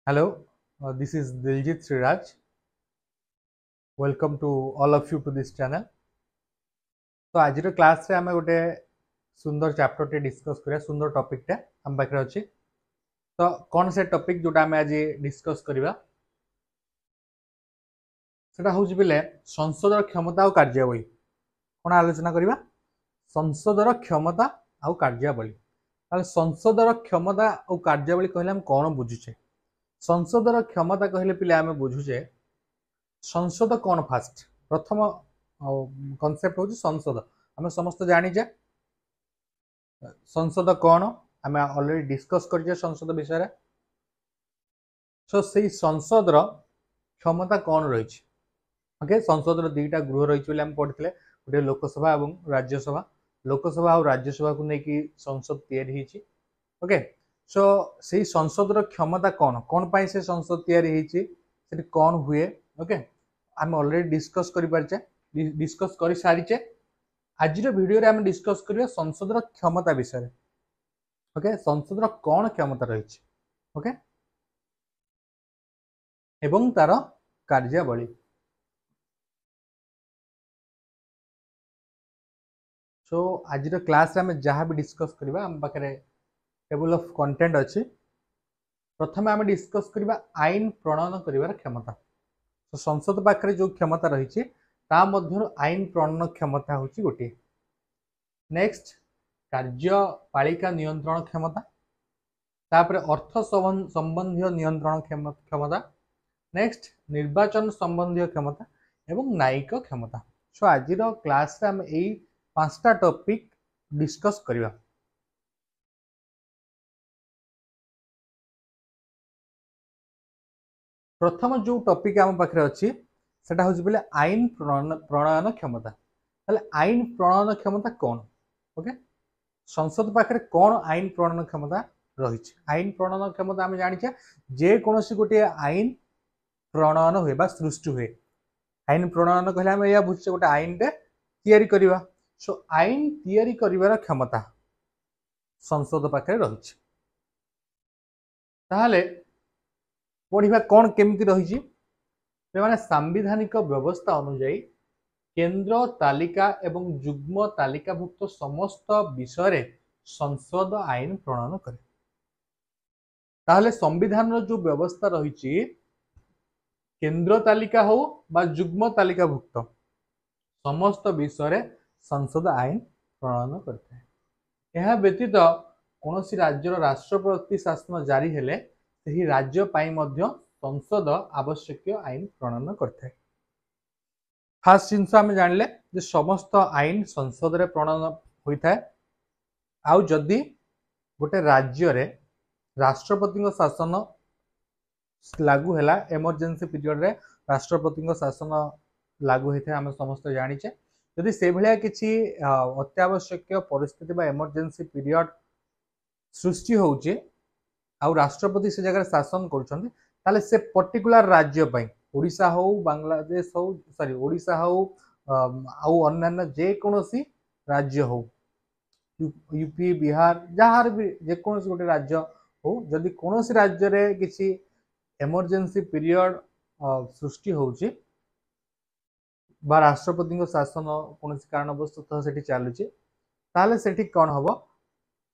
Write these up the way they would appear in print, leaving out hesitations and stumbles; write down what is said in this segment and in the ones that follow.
Hello, this is Diljit Sriraj. Welcome to all of you to this channel. तो आज class रे आमे गोटे सुंदर चैप्टर टे डिस्कस करिया सुंदर टॉपिक टे हम पाखरे अछि तो कौन से टॉपिक जोटा आमे आज डिस्कस करिवा सेटा होउछि बिले संसदर क्षमता और कार्यावली कोन आलोचना करिवा संसदर क्षमता और कार्यावली ताले संसदर क्षमता और कार्यावली कहले हम कोन बुझुछे संसदर क्षमता कहले पिले आमे बुझुछे संसद कौन फास्ट प्रथम कॉन्सेप्ट होची संसद आम समस्त जानी जे संसद कौन आम ऑलरेडी डिस्कस कर संसद विषय सो से संसद क्षमता कौन रही ओके संसद दुईटा गृह रही पढ़ते गोटे लोकसभा और राज्यसभा लोकसभा और राज्यसभा को लेकिन संसद तैयारी ओके सो से संसद क्षमता कौन कौन पाई से संसद तैयारी कौन हुए ओके आम ऑलरेडी डिस्कस कर सारीचे आज वीडियो रे आम डिस्कस करिया संसद क्षमता विषय ओके संसद कौन क्षमता रही ओके एवं तार कार्यावली सो आज क्लास रे आम जहाँ भी डिस्कस करबा आम पाखरे टेबल ऑफ कंटेंट अच्छी प्रथम आम डिस्कस करबा आईन प्रणयन करिवार क्षमता तो संसद पाखरे जो क्षमता रही आईन प्रणयन क्षमता हूँ गोटे नेक्स्ट कार्यपालिका नियंत्रण क्षमता तापर अर्थ संबंधी नियंत्रण क्षमता नेक्स्ट निर्वाचन संबंधी क्षमता एवं न्यायिक क्षमता सो आज क्लास रे हम यही पांचटा टॉपिक डिस्कस करबा प्रथम जो टॉपिक आम पाखे अच्छी सेटा हूँ बोले आईन प्रणयन क्षमता ताले आईन प्रणयन क्षमता कौन ओके संसद पाखे कौन आईन प्रणयन क्षमता रही आईन प्रणयन क्षमता आम जानी जे कौन गोटे आईन प्रणयन हुए सृष्टि हुए आईन प्रणयन कहले आम या बुझे गोटे आईन टे तैयारी करवा सो आईन तैयारी करिवार क्षमता संसद पाखे रही ताहले पढ़ा कौन केमती रही माने सांविधानिक व्यवस्था अनुଯାयी केंद्र तालिका एवं युग्म तालिकाभुक्त समस्त विषय संसद आईन प्रणयन करे ताहले संविधान जो व्यवस्था रही केंद्र तालिका हो बा युग्म तालिकाभुक्त समस्त विषय संसद आईन प्रणयन करता है यह व्यतीत कौन राज्यर राष्ट्रपति शासन जारी हेले सही राज्य पाई मध्य संसद आवश्यक आईन प्रणयन करता फास्ट जिनस आम जानले जे समस्त आईन संसद रे प्रणयन होता है आउ जदि गोटे राज्य रे राष्ट्रपति शासन लागू हैला इमरजेंसी पीरियड रे राष्ट्रपति शासन लागू होता है आम समस्त जानीचे जदि से भाया किसी अत्यावश्यक परिस्थिति बा इमरजेंसी पीरियड सृष्टि होउचे आउ राष्ट्रपति से जगह शासन कर से पर्टिकुलर राज्य ओडिशा हो बांग्लादेश हो सॉरी ओडिशा हो आउ अन्य जेकोसी राज्य हो यूपी बिहार जहार भी जेकोसी गोटे राज्य हो जदि कौन राज्य रे किसी इमरजेंसी पीरियड सृष्टि होउची बा राष्ट्रपति शासन कौन कारणवश से चलुची ताले सेठी कौन हम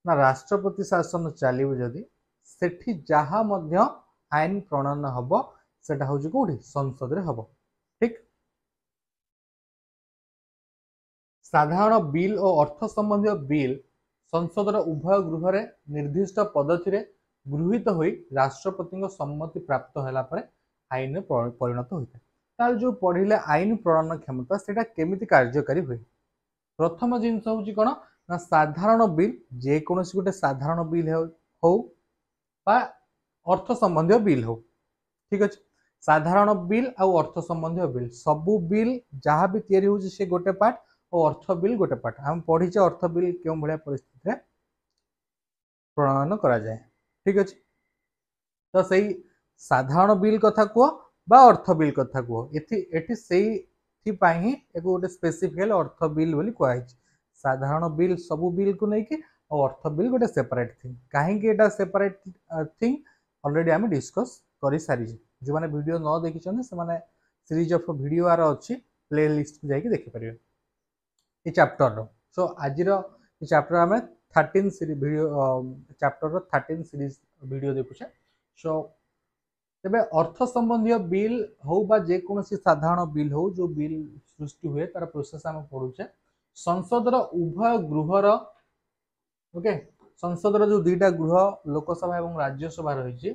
ना राष्ट्रपति शासन चलो जदि सेठी जहा मध्य आईन प्रणयन हम सेटा हूँ कौटी संसद रे हम ठीक साधारण बिल और अर्थ संबंधी बिल संसद उभय गृह रे निर्दिष्ट पद्धति गृहीत हो राष्ट्रपति सम्मति प्राप्त होला परे आईन परिणत होता है जो पढ़िले आईन प्रणयन क्षमता सेटा केमिति कार्यकारी हुए प्रथम जिनस हूँ कौन ना साधारण बिल जेकोसी गोटे साधारण बिल हो अर्थ संबंधी बिल हो ठीक अच्छे साधारण बिल आउ अर्थ संबंधी बिल सबू बिल जहाँ भी तैयारी हो से गोटे पार्ट और अर्थ बिल गोटे पार्ट हम पढ़ीचे अर्थ बिल क्यों भाया परिस्थिति प्रणयन करा जाए ठीक अच्छे तो सही साधारण बिल कथा कह बा अर्थ बिल कथा कह एटी से गोटे स्पेसिफिकल अर्थ बिल बोली कहुई साधारण बिल सबू बिल को लेकिन और अर्थ बिल गोटे सेपरेट थिंग कहीं सेपरेट थिंग ऑलरेडी आम डिस्कस कर सारी जो मैंने वीडियो न देखी से सीरीज ऑफ वीडियो आर अच्छी प्ले लिस्ट को जाकि देखिपारे ये चैप्टर सो आज चैप्टर आम 13 series video chapter 13 series video देखुचे सो तेबे अर्थ संबंधी बिल हो बा जेकोसी साधारण बिल हो जो बिल सृष्टि हुए तार प्रोसेस आम पढ़ुचे संसदर उभय गृहर ओके संसदर जो दुईटा गृह लोकसभा और राज्यसभा रही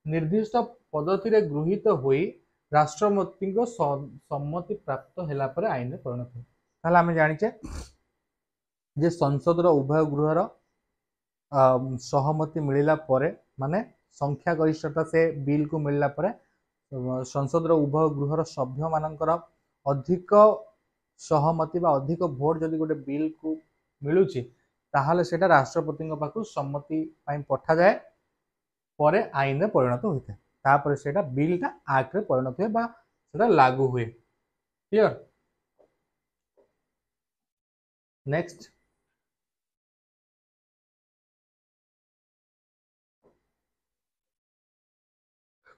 निर्दिष्ट पद्धति रे गृहीत होई राष्ट्रपति सम्मति प्राप्त होला पर आईन परिणत हो ताहले आमे जानिचे जे संसदर उभय गृहर सहमति मिलला परे माने संख्या गरिष्ठता से बिल को मिलला परे संसदर उभय गृहर सभ्य मानकर अधिक सहमति बा अधिक भोट जदि गोटे बिल को मिलुची ताहले सेटा राष्ट्रपति पाखु सम्मति पाई पठा जाए परे आईन परिणत होता है तापर सेटा बिलटा एक्ट रे परिणत हुए बा सेटा लागू हुए क्लियर नेक्स्ट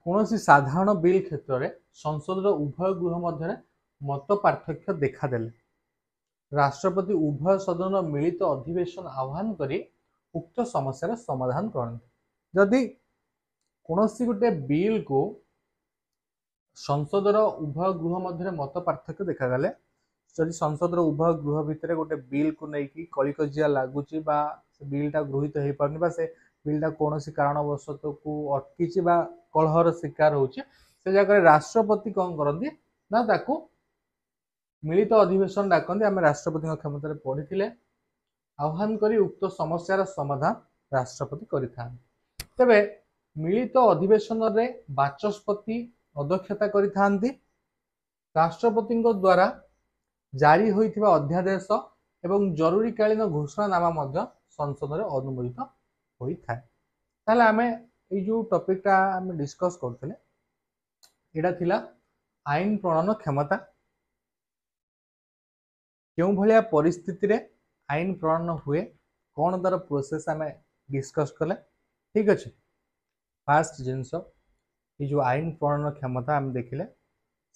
कौन साधारण बिल क्षेत्र में संसद उभय गृह मध्य मत पार्थक्य देखादेले राष्ट्रपति उभय सदन मिलित अधिवेशन आह्वान करी उक्त समस्या समाधान करते जदि कौन गोटे बिल को संसदर उभय गृह मध्य मत पार्थक्य देखागले जदि संसदर उभय गृह भितर गोटे बिल को लेकिन कलिकजिया लगुच बिलटा गृहीत हो पारनी से बिलटा कौन कारणवश को अटकी कलहर शिकार होचे से जगह राष्ट्रपति कौन करती ना ताकू मिलित अधिवेशन डाकती आम राष्ट्रपति क्षमता पढ़ी आह्वान करी उक्त समस्यार समाधान राष्ट्रपति करें तेबे मिलित अधिवेशन रे बाचस्पति अध्यक्षता करिथांती राष्ट्रपति द्वारा जारी होइथिबा अध्यादेश एवं जरूरीकालीन घोषणानामा मध्य संसद रे अनुमोदित होइथाय ताले आमे ए जो टॉपिकटा आमे डिस्कस करथिले एटा थिला आईन प्रणयन क्षमता क्यों भलिया परिस्थिति रे आईन प्रणयन हुए कौन तार प्रोसेस आमे डिस्कस कले ठीक अच्छे फास्ट जिनस ये जो आईन प्रणयन क्षमता आम देखिले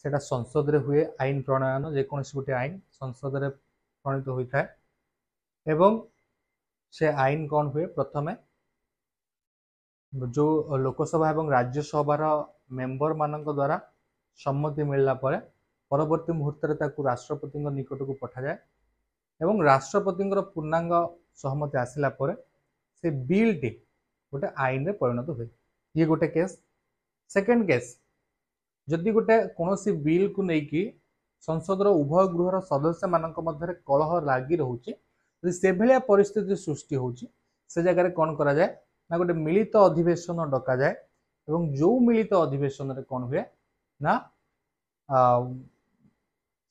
सेटा संसद रे हुए आईन प्रणयन जेकोसी गोटे आईन संसद रे प्रणीत होता है एवं से आईन कौन हुए प्रथमे जो लोकसभा और राज्यसभार मेंबर मानक द्वारा सम्मति मिलला परे परवर्ती मुहूर्त राष्ट्रपति निकट को पठा जाए एवं राष्ट्रपति पूर्णांग सहमति आसिला परे से बिल टी गोटे आईन रे परिणत हुए ये गोटे केस सेकेंड केस जदि गोटे कौन बिल को लेकिन संसदर उभय गृहर सदस्य मानक मध्य कलह लगी रोचे से भाया परिस्थिति सृष्टि होची से जगह कौन करा जाए ना गोटे मिलित अधिवेशन डका जाए एवं जो मिलित अधिवेशन रे कौन हुए ना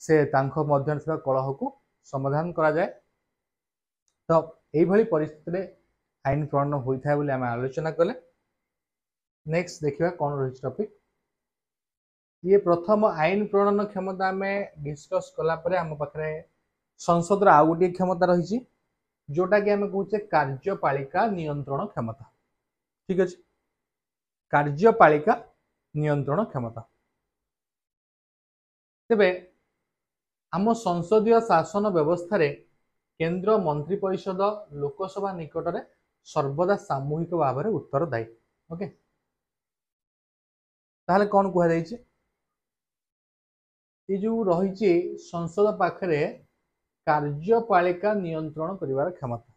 से तांको मध्य थिबा कलह को समाधान करा जाए तो यही भली परिस्थिति आईन प्रणयन होता है बोली आम आलोचना कले नेक्स्ट देखिए कौन रही टॉपिक ये प्रथम आईन प्रणयन क्षमता आम डिस्कस कला परे आम पाखे संसद आउ गोटे क्षमता रही जोटा कि आम कहे कार्यपालिका नियंत्रण क्षमता ठीक अच्छे कार्यपालिका नियंत्रण क्षमता तेबे आम संसदीय शासन व्यवस्था रे केंद्र मंत्री परिषद लोकसभा निकट में सर्वदा सामूहिक भाव में उत्तरदायी ओके ताहले कौन कह ये जो रही संसद पाखे कार्यपालिका नियंत्रण करिवार क्षमता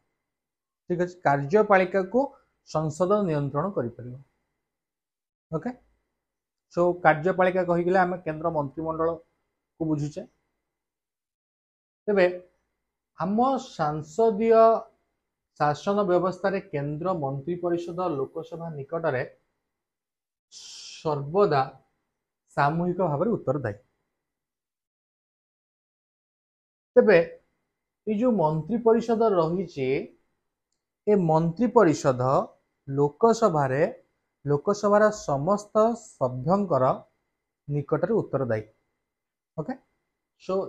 ठीक अच्छे कार्यपालिका को संसद नियंत्रण करि ओके सो कार्यपालिका कहीगले आम केंद्र मंत्रिमंडल को बुझुचे तेबे आम सांसदीय शासन व्यवस्था रे केंद्र मंत्री परिषद लोकसभा निकट में सर्वदा सामूहिक भाव में उत्तरदायी तेबे ये जो मंत्री परिषद रही ए मंत्री परिषद लोकसभार समस्त सभ्यंकर निकट में उत्तरदायी ओके सो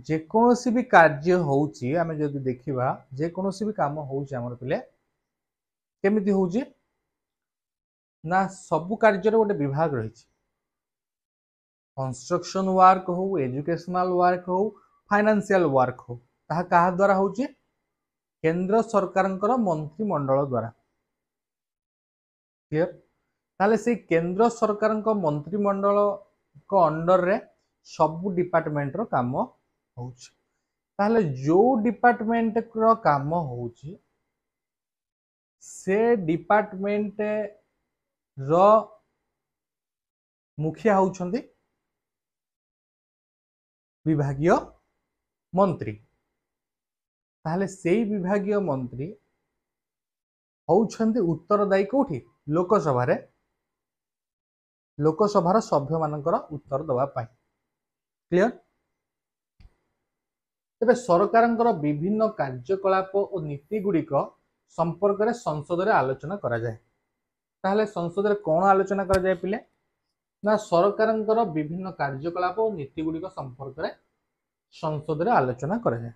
जेकोसी भी कार्य होउची आमे जदि देखिबा जेकोसी भी काम होउची हमर पिले केमिति होउची ना सबु कार्य गोटे विभाग रही। कंस्ट्रक्शन वर्क हो, एजुकेशनल वर्क हो, फाइनेंशियल वर्क हो, ताहा कहा द्वारा होची केंद्र सरकार मंत्रिमंडल द्वारा। क्लियर? ताले से केंद्र सरकार मंत्रिमंडल को अंडर रे सब डिपार्टमेंट रो काम होची। ताले जो डिपार्टमेंट रो काम होची से डिपार्टमेंट रो मुखिया होउछंती विभागीय मंत्री। ताहले सेई विभागीय मंत्री होउछंती उत्तरदायी कोठी लोकसभा रे, लोकसभार सभ्य मानकर उत्तर दवा पाई। क्लियर? तेबे सरकारंकर विभिन्न कार्यकलाप और नीति गुड़िक संपर्क रे संसद रे आलोचना करा जाए। ताहले संसद रे कोन आलोचना करा जाए पिले ना सरकारंकर विभिन्न कार्यकलाप और नीति गुड़िक संपर्क रे संसद रे आलोचना करा जाए।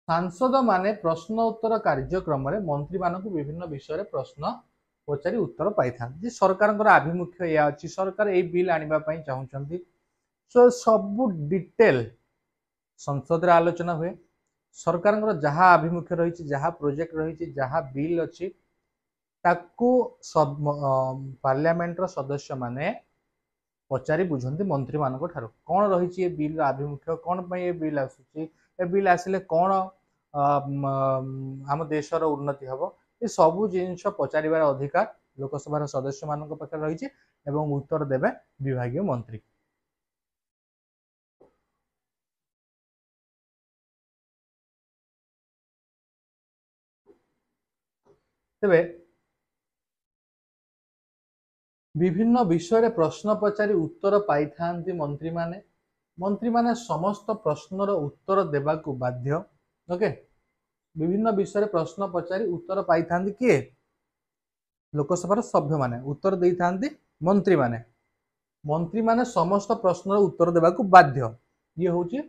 सांसद माने प्रश्न उत्तर कार्यक्रम रे मंत्री मानक विभिन्न विषय रे प्रश्न पचारि उत्तर पाई था जे सरकारंकर आभिमुख्य या अछि, सरकार ए बिल आनिबा पई चाहुचंती। सो सब डिटेल संसद रे आलोचना हुए। सरकारंकर जहा आभिमुख्य रही, जहा प्रोजेक्ट रही, जहा बिल अछि ताकू सब पार्लियामेंट रो सदस्य माने पचारि बुझंती मंत्री मानक ठारो कोन रही ये बिल आभिमुख्य, कोन पई ये बिल आसुची, ए बिल आसिले कोन आम देशर उन्नति हबो, ये सबू जिनिस पचारिबार अधिकार लोकसभा सदस्य मानक पाखे रही एवं उत्तर देबे विभागीय मंत्री। तेबे विभिन्न विषय प्रश्न पचारि उत्तर पाई थांती मंत्री माने। मंत्री माने समस्त प्रश्नर उत्तर देबाकू बाध्य। ओके, विभिन्न विषय प्रश्न पचारि उत्तर पाई थांती किए लोकसभार सभ्य माने, उत्तर देई थांती मंत्री माने। मंत्री माने समस्त प्रश्नर उत्तर देबाकू बाध्य। ये होची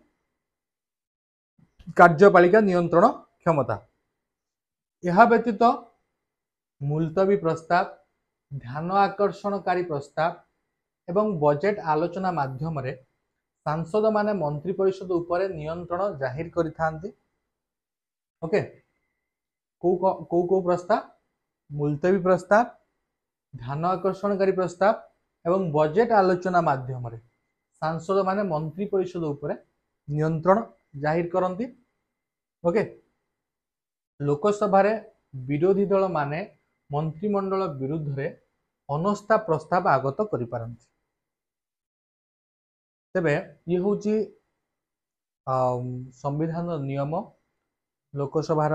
कार्यपालिका नियंत्रण क्षमता। यह व्यतीत मुलतवी प्रस्ताव, ध्यान आकर्षणकारी प्रस्ताव एवं बजेट आलोचना माध्यम रे सांसद माने मंत्री परिषद उपरे नियंत्रण जाहिर करि थांती। ओके, को प्रस्ताव? मुलतवी प्रस्ताव, ध्यान आकर्षणकारी प्रस्ताव एवं बजेट आलोचना माध्यम रे सांसद माने मंत्री परिषद उपरे नियंत्रण जाहिर करती। ओके, लोकसभा रे विरोधी दल माने मंत्रिमंडल विरुद्ध रे अनस्था प्रस्ताव आगत करि पारंती। तेबे ये होची संविधान नियम, लोकसभार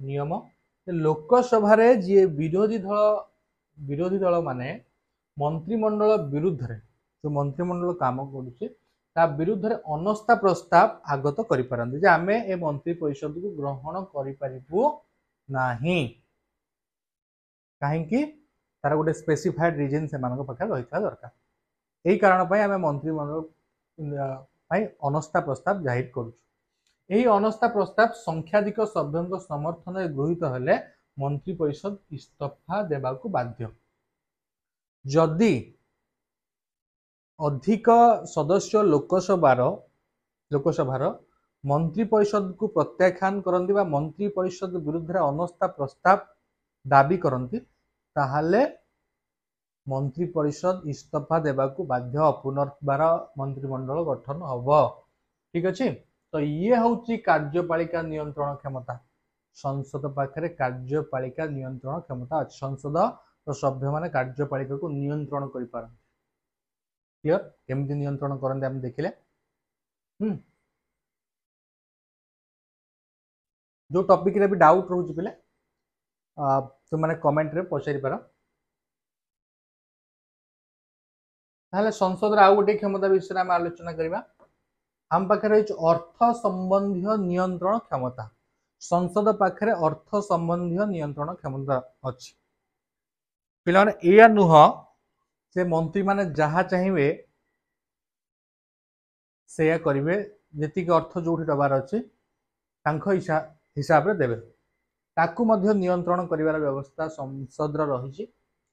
नियम। लोकसभा रे जे विरोधी दल माने मंत्रिमंडल विरुद्ध रे जो मंत्रिमंडल काम करुचे ता विरुद्ध रे अनस्था प्रस्ताव आगत करि पारंती जे आमे ए मंत्री परिषद को ग्रहण करि परिबु नाही। काहेकि तार गोटे स्पेसिफाइड रीजन से मानक पाखे रहिथा दरकार। एही कारण पई आमे मंत्रिमंडल पई अनस्था प्रस्ताव जाहिर करूछु। एही अनस्था प्रस्ताव संख्याधिक सभ्यଙ୍କ समर्थन गृहीत हेले मंत्री परिषद इस्तीफा देबाकू बाध्य। जदि अधिक सदस्य लोकसभार मंत्री परिषद को प्रत्याख्यान करती बा मंत्री परिषद विरुद्ध अनस्था प्रस्ताव दाबी करती ताहले मंत्री परिषद इस्तीफा देबाकू बाध्य, पुनर्बार मंत्रिमंडल गठन हब। ठीक अच्छे, तो ये हूँ कार्यपालिका नियंत्रण क्षमता। संसद पाखे कार्यपालिका नियंत्रण क्षमता अच्छी। संसद तो सभ्य माने कार्यपालिका को नियंत्रण कर पारंती। क्लियर? केमती नियंत्रण करते हम देखिले। जो टॉपिक रे भी डाउट रोज पिले तो माने कमेंट रे पचारि पार। ताहले संसद रे आउ गोटे क्षमता विषय में आलोचना करिबा। हम पाखे रही अर्थ संबंधी नियंत्रण क्षमता। संसद पाखे अर्थ संबंधी नियंत्रण क्षमता अच्छी। पिला या नुह से मंत्री माने जहा चाहिए से करेंगे, जी अर्थ जो डबार अच्छे हिसाब से देवे ताकू मध्य नियंत्रण करिवार व्यवस्था संसद रही।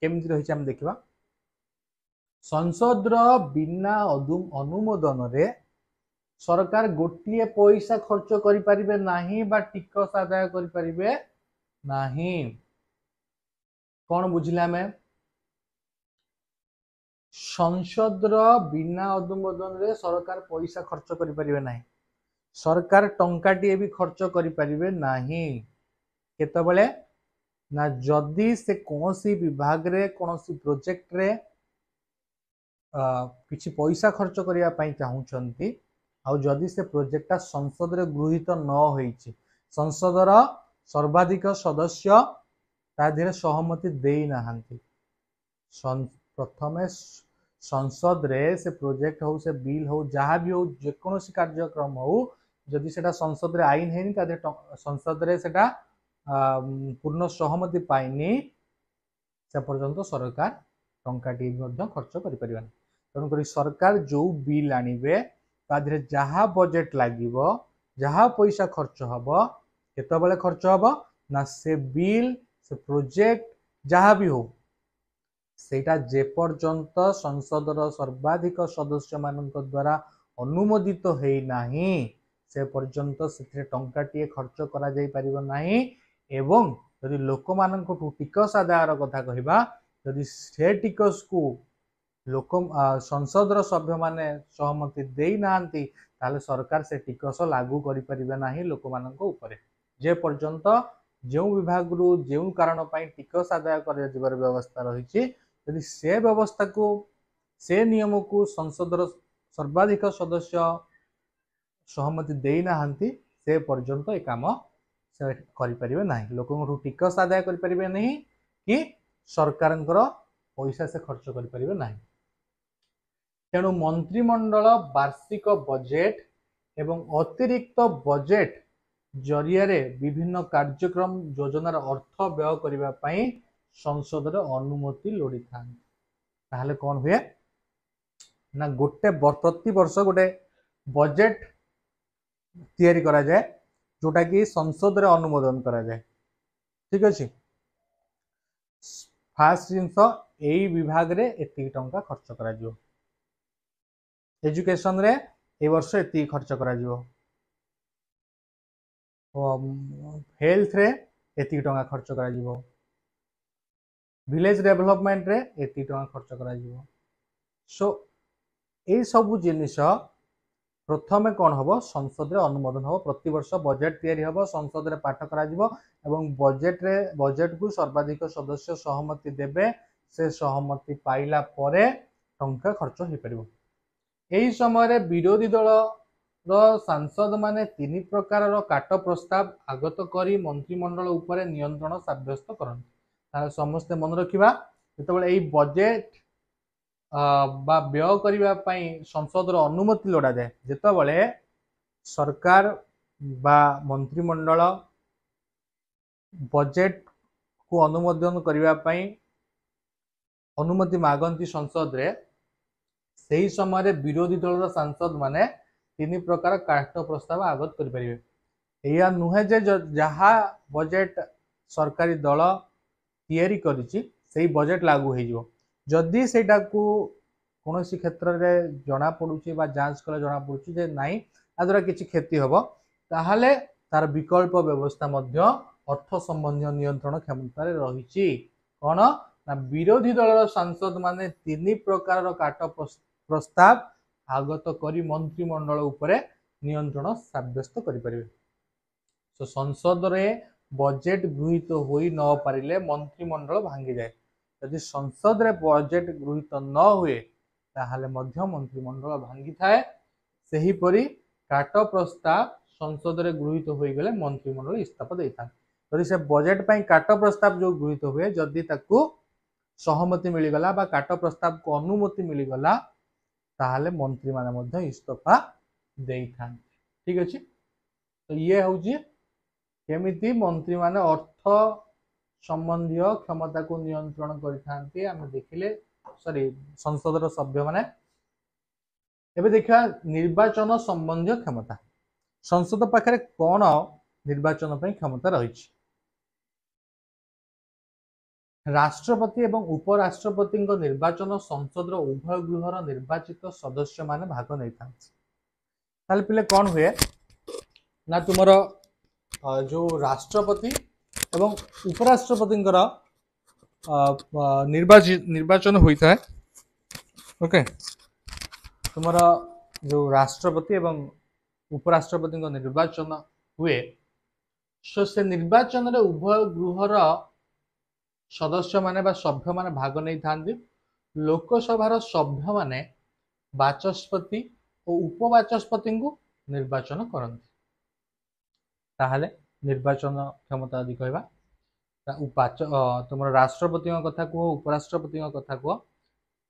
केमिति रही आम देखा संसद बिना अनुमोदन रे सरकार गोटे पैसा खर्च करें नहीं बा टिकस आदाय करें नहीं कौन बुझिले आम संसद बिना अनुमोदन रे सरकार पैसा खर्च करें नहीं सरकार टंकाटीए भी खर्च करें नहीं केतबले ना जदि से कौन सी विभाग रे कौन सी प्रोजेक्ट रे किसी पैसा खर्च करने चाहूँगी आउ जदि से प्रोजेक्टा संसद रे गृहीत न होईछि संसदर सर्वाधिक सदस्य ताधीरे सहमति देई नाहंती प्रथमे संसद रे से प्रोजेक्ट हो से बिल हो जहाँ भी हो जेकोसी कार्यक्रम हो जदि सेटा संसद रे आईन है ताधीरे संसद रे सेटा पूर्ण सहमति पाइनी से पर्यंत सरकार टंकाटी खर्च करें तेणुक सरकार जो बिल आणवे ताधीरे जहाँ बजेट लगे जहाँ पैसा खर्च हम केतबले खर्च हम ना से बिल से प्रोजेक्ट जहाँ भी हो सेटा जे पर्यंत संसदर सर्वाधिक सदस्य मान द्वारा अनुमोदित होना से पर्यंत से टंकाटीए खर्च करा जाई परिबो नाही एवं यदि लोक मान टिकस आदायर कथा कहवा यदि से टिकस को लोक संसदर सभ्य माने सहमति देई नांती ताले सरकार से टिकस लागू करि परिबे नाही लोक मानक ऊपर जे पर्यंत जो विभाग रु जो कारण पाई टिकस आदाय कर जिबार व्यवस्था रही यदि से व्यवस्था को से नियम को संसदर सर्वाधिक सदस्य सहमति देई नांती से पर्यंत ए काम से करें ना लोक टिकस आदाय करें नहीं कि सरकार पैसा से खर्च करें ना तेणु मंत्रिमंडल वार्षिक बजेट एवं अतिरिक्त बजेट जरिया विभिन्न कार्यक्रम योजनार अर्थ व्यय करने संसद अनुमति लोड़ी था कौन हुए ना गोटे प्रति वर्ष गोटे बजेट तैयारी करा जाए जोटा कि संसद रे अनुमोदन करा जाए ठीक अच्छे फास्ट जिनस यही विभाग रे एति टंका खर्च करा जिवो एजुकेशन रे ए वर्ष एति खर्च करा जिवो हेल्थ रे एति टंका खर्च करा जिवो विलेज डेवलपमेंट रे एति टंका खर्च करा जिवो सो ए सब जिनिस प्रथमे कौन हम संसद रे अनुमोदन हम प्रति वर्ष बजेट तैयारी हम संसद रे पाठ करा जिवो एवं बजेट को सर्वाधिक सदस्य सहमति देबे से सहमति पाइला परे टंका खर्च हो परिबो एही समय रे विरोधी दल सांसद माने तीन प्रकार काट प्रस्ताव आगत करी मंत्रिमंडल उपरे नियंत्रण साब्यस्त करନ୍ତି ताले समस्त मन रखिबा जेतेबेले एही बजेट बा व्यय करने संसद अनुमति लोड़ा जाए जितेबाला सरकार बा मंत्रिमंडल बजेट को अनुमोदन करने अनुमति मागंती संसद रे सही समय विरोधी दल सांसद माने तीन प्रकार काट प्रस्ताव आगत करें या नुहे जे जहाँ बजेट सरकारी दल तैयारी करिछि सेही बजेट लागू हो जदि सेटा को कौन सी क्षेत्र में जना पड़ुछि बा जांच कले जना पड़ुछि जे नाही आ द्वारा किछि क्षति हबो ताहाले तार विकल्प व्यवस्था मध्य अर्थ संबंधी नियंत्रण क्षमता रे रहिछि कोन ना विरोधी दल सांसद माने तीन प्रकार काट प्रस्ताव आगत करी मंत्रिमंडल उपरे नियंत्रण साब्यस्त करि परिबे तो संसद रे बजेट गृहीत होई न पारिले मंत्रिमंडल भांगी जाए यदि संसद रे बजेट गृहीत न हुए ताहाले मध्य मंत्रिमंडल भांगी थाए सही परी काट प्रस्ताव संसद रे गृहीत होई गले मंत्रिमंडल इस्तीफा देता यदि से बजेट पई काट प्रस्ताव जो गृहीत हुए जदि ताकू सहमति मिलीगला बा काट प्रस्ताव को अनुमति मिलीगला ताहाले मंत्री माने मध्य इस्तीफा देई थां ठीक अछि तो ये होउची केमिति मंत्री माने अर्थ संबंधी क्षमता को नियंत्रण करथांती आमे देखिले सॉरी संसद सभ्य माने एबे देखा निर्वाचन संबंधी क्षमता संसद पाखरे कौन निर्वाचन पई क्षमता रही राष्ट्रपति एवं उपराष्ट्रपति निर्वाचन संसद उभय गृहर निर्वाचित सदस्य माने भाग नहीं था पिले कौन हुए ना तुमर जो राष्ट्रपति एवं उपराष्ट्रपति निर्वाचन होता है ओके तुमर जो राष्ट्रपति एवं उपराष्ट्रपति निर्वाचन हुए सो से निर्वाचन रे उभय गृहर सदस्य माने बा सभ्य माने भाग नहीं था लोकसभार सभ्य माने बाचस्पति और उपबाचस्पति को निर्वाचन करते ताहले निर्वाचन क्षमता यदि कहवा तुम राष्ट्रपति कथा कह उपराष्ट्रपति कथा कह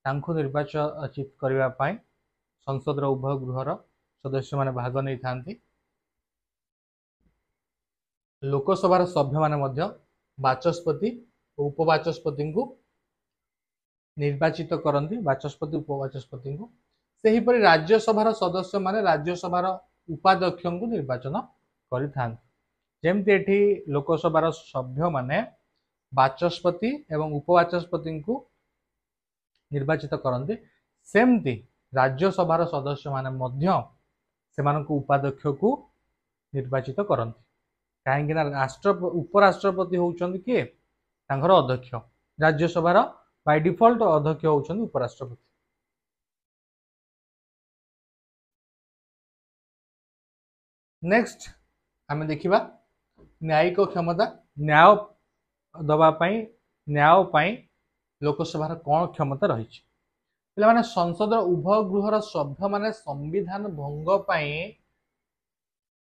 तांको निर्वाचित करने संसद उभय गृहर सदस्य माने भाग नहीं था लोकसभार सभ्य माने बाचस्पति और उपबाचस्पति को निर्वाचित करती बाचस्पति उपबाचस्पति को सेहीपरि राज्यसभार सदस्य माने राज्यसभार उपाध्यक्ष को निर्वाचन करमती लोकसभार सभ्य माने बाचस्पति एवं उपबाचस्पति को निर्वाचित करते सेमती राज्यसभार सदस्य माने उपाध्यक्ष को निर्वाचित करते कहीं राष्ट्र उपराष्ट्रपति होउचंदी किए तांकर अध्यक्ष राज्यसभार बाय डिफॉल्ट अध्यक्ष होउचंदी उपराष्ट्रपति नेक्स्ट आम देखा न्यायिक क्षमता न्याय दवापाई न्याय पाई लोकसभार कौन क्षमता रही पे संसद उभय गृहर सभ्य माने संविधान भंग पाई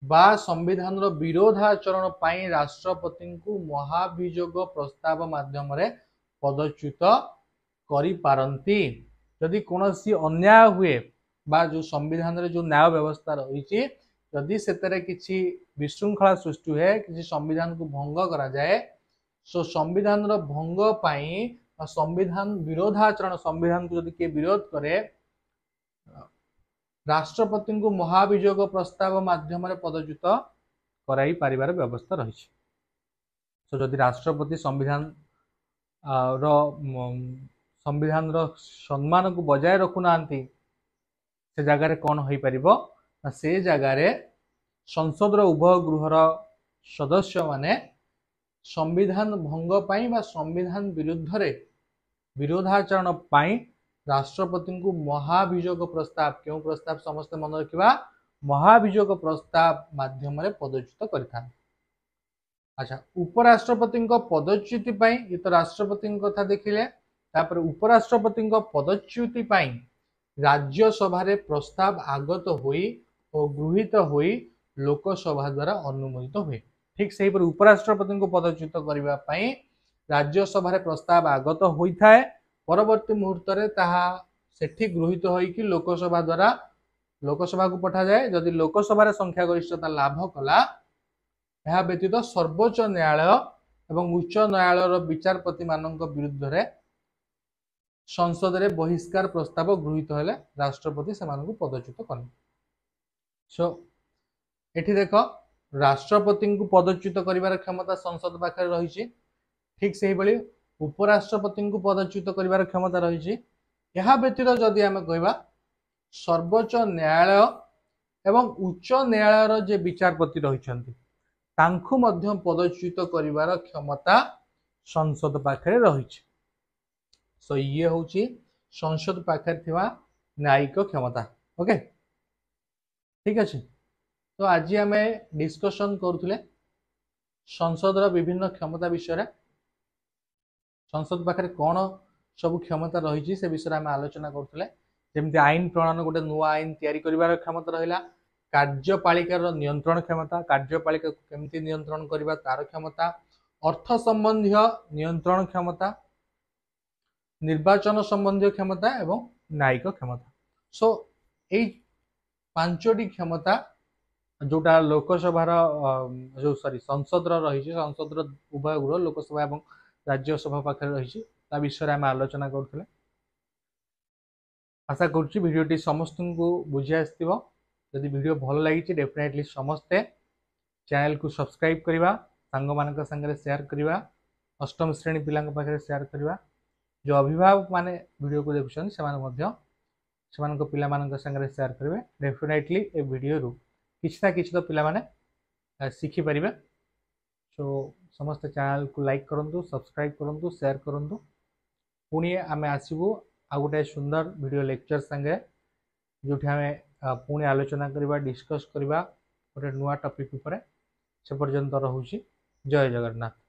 बा संविधान विरोधाचरण पाई राष्ट्रपति को महाभियोग प्रस्ताव माध्यम पदच्युत करि पारंती यदि कौन अन्याय हुए बा जो संविधान रे जो न्याय व्यवस्था रही जदि से किसी विशृंखला सृष्टि हुए किसी संविधान को भंग करा जाए सो संविधान भंग पाई संविधान विरोधाचरण संविधान को यदि किए विरोध करे राष्ट्रपति को महाभियोग प्रस्ताव माध्यम पदच्युत कराई पारिबार व्यवस्था रही सो जदि राष्ट्रपति संविधान संविधान सम्मान को बजाय रखुना से जगार कौन हो पार से जगार संसद उभय गृहर सदस्य माने संविधान भंग पाई बा संविधान विरुद्ध रे विरोधाचरण पाई राष्ट्रपति को महाभियोग प्रस्ताव क्यों प्रस्ताव समस्त मन रखा महाभियोग प्रस्ताव माध्यम पदच्युत कर अच्छा उपराष्ट्रपति पदच्युति ये तो राष्ट्रपति कथा देखिले तापर उपराष्ट्रपति पदच्युति राज्यसभा प्रस्ताव आगत होई और गृहीत होई लोकसभा द्वारा अनुमोदित हुए ठीक से उपराष्ट्रपति को पदच्युत करने राज्यसभा प्रस्ताव आगत होता है परवर्ती मुहूर्त से गृहीत होइकि लोकसभा द्वारा लोकसभा को पठा जाए जदि लोकसभा संख्यागरिष्ठता लाभ कला यह व्यतीत सर्वोच्च न्यायालय एवं उच्च न्यायालय विचारपति मान विरुद्ध रे संसद रे बहिष्कार प्रस्ताव गृहीत हेले राष्ट्रपति से पदच्युत कर सो एठी देख राष्ट्रपति को पदच्युत कर क्षमता संसद पाखे रही ठीक से ही उपराष्ट्रपति को पदच्युत कर क्षमता रही यह व्यतीत जदि आम कह सर्वोच्च न्यायालय एवं उच्च न्यायालय जे विचारपति रही पदच्युत कर क्षमता संसद पाखे रही सो ये हूँ संसद पाखे न्यायिक क्षमता ओके ठीक अच्छे तो आज आम डिस्कशन करुले संसद विभिन्न क्षमता विषय संसद पाखे कौन सब क्षमता रही से विषय आम आलोचना करुले जमती आईन प्रणयन गोटे नुआ आईन तैयारी करिवार क्षमता रहिला कार्यपालिकार नियंत्रण क्षमता कार्यपालिका केमती नियंत्रण करबा तार क्षमता अर्थ संबंधी नियंत्रण क्षमता निर्वाचन संबंधी क्षमता एवं न्यायिक क्षमता सो यही पांचटी क्षमता जोटा लोकसभार जो सॉरी संसद रही संसद उभय गृह लोकसभा एवं राज्यसभा पाखे रही विषय आम आलोचना करुले आशा करुच्ची भिडियोटी समस्त को बुझी आसो जदि वीडियो भल लगी डेफिनेटली समस्ते चैनल को सब्सक्राइब करवा सांग मान संगे शेयर करवा अष्टम श्रेणी पिला पाखे सेयार करवा जो अभिभावक माने वीडियो को देखुं से पिला संगे सेयार करेंगे डेफिनेटली ए वीडियो रु किसी तो पिला माने शिखि पारे। सो समस्त चैनल को लाइक करूँ सब्सक्राइब करूँ शेयर करूँ पुणी आम आसबू आ गोटे सुंदर वीडियो लेक्चर संगे जो आम पुणी आलोचना करवा डिस्कस करवा गोटे नुआ टॉपिक ऊपर से पर्यंत रहूँ जय जगन्नाथ।